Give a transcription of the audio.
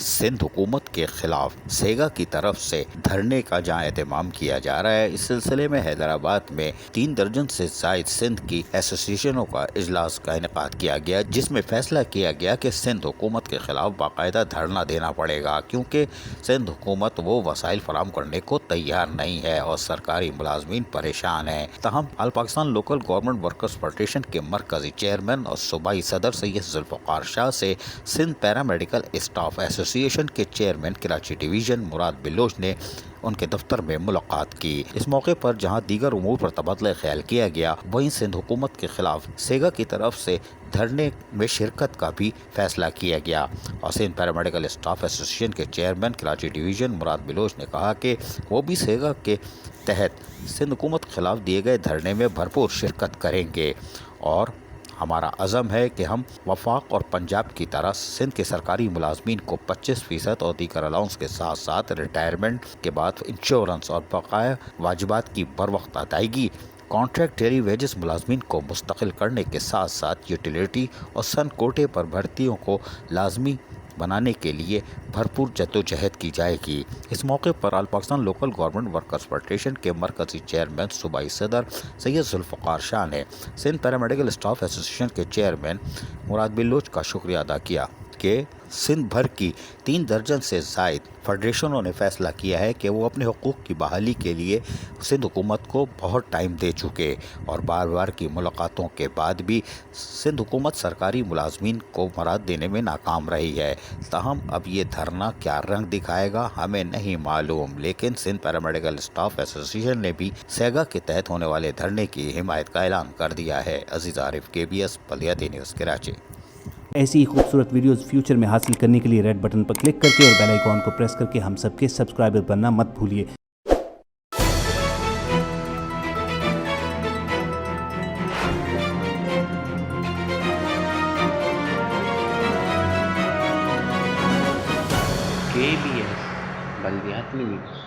सिंध हुकूमत के खिलाफ सेगा की तरफ से धरने का जहां एहतमाम किया जा रहा है, इस सिलसिले में हैदराबाद में 3 दर्जन से जायद सिंध की एसोसिएशनों का इजलास का इनेकाद किया गया, जिसमें फैसला किया गया कि सिंध हुकूमत के खिलाफ बाकायदा धरना देना पड़ेगा, क्योंकि सिंध हुकूमत वो वसाइल फराम करने को तैयार नहीं है और सरकारी मुलाजमीन परेशान है। तहम all Pakistan local government workers federation के मरकजी चेयरमैन और सूबाई सदर सैयद जुल्फ़िकार शाह से सिंध पैरामेडिकल स्टाफ एसोसिएशन के चेयरमैन कराची डिवीज़न मुराद बिलोच ने उनके दफ्तर में मुलाकात की। इस मौके पर जहां दीगर उमूर पर तबादला ख्याल किया गया, वहीं सिंध हुकूमत के खिलाफ सेगा की तरफ से धरने में शिरकत का भी फैसला किया गया। और सिंध पैरामेडिकल स्टाफ एसोसिएशन के चेयरमैन कराची डिवीज़न मुराद बिलोच ने कहा कि वो भी सेगा के तहत सिंध हुकूमत के खिलाफ दिए गए धरने में भरपूर शिरकत करेंगे और हमारा अज़म है कि हम वफाक और पंजाब की तरह सिंध के सरकारी मुलाजमीन को 25% और दीगर अलाउंस के साथ साथ रिटायरमेंट के बाद इंश्योरेंस और बकाया वाजिबात की बर वक्त अदायगी, कॉन्ट्रैक्ट डेली वेजेस मुलाजमीन को मुस्तकिल करने के साथ साथ यूटिलिटी और सन कोटे पर भर्तियों को लाजमी बनाने के लिए भरपूर जद्दोजहद की जाएगी। इस मौके पर all Pakistan local government workers federation के मरकजी चेयरमैन सूबाई सदर सैयद जुल्फ़िकार शाह ने सिंध पैरामेडिकल स्टाफ एसोसिएशन के चेयरमैन मुराद बिलोच का शुक्रिया अदा किया कि सिंध भर की 3 दर्जन से जायद फेडरेशनों ने फैसला किया है कि वो अपने हुकूक की बहाली के लिए सिंध हुकूमत को बहुत टाइम दे चुके और बार बार की मुलाकातों के बाद भी सिंध हुकूमत सरकारी मुलाजमीन को मराद देने में नाकाम रही है। ताहम अब ये धरना क्या रंग दिखाएगा हमें नहीं मालूम, लेकिन सिंध पैरामेडिकल स्टाफ एसोसिएशन ने भी सेगा के तहत होने वाले धरने की हिमायत का ऐलान कर दिया है। अजीज आरिफ, KBS बल्दियाती न्यूज़ कराची। ऐसी ही खूबसूरत वीडियोस फ्यूचर में हासिल करने के लिए रेड बटन पर क्लिक करके और बेल आइकॉन को प्रेस करके हम सबके सब्सक्राइबर बनना मत भूलिए। KBS बल्दियाती न्यूज़।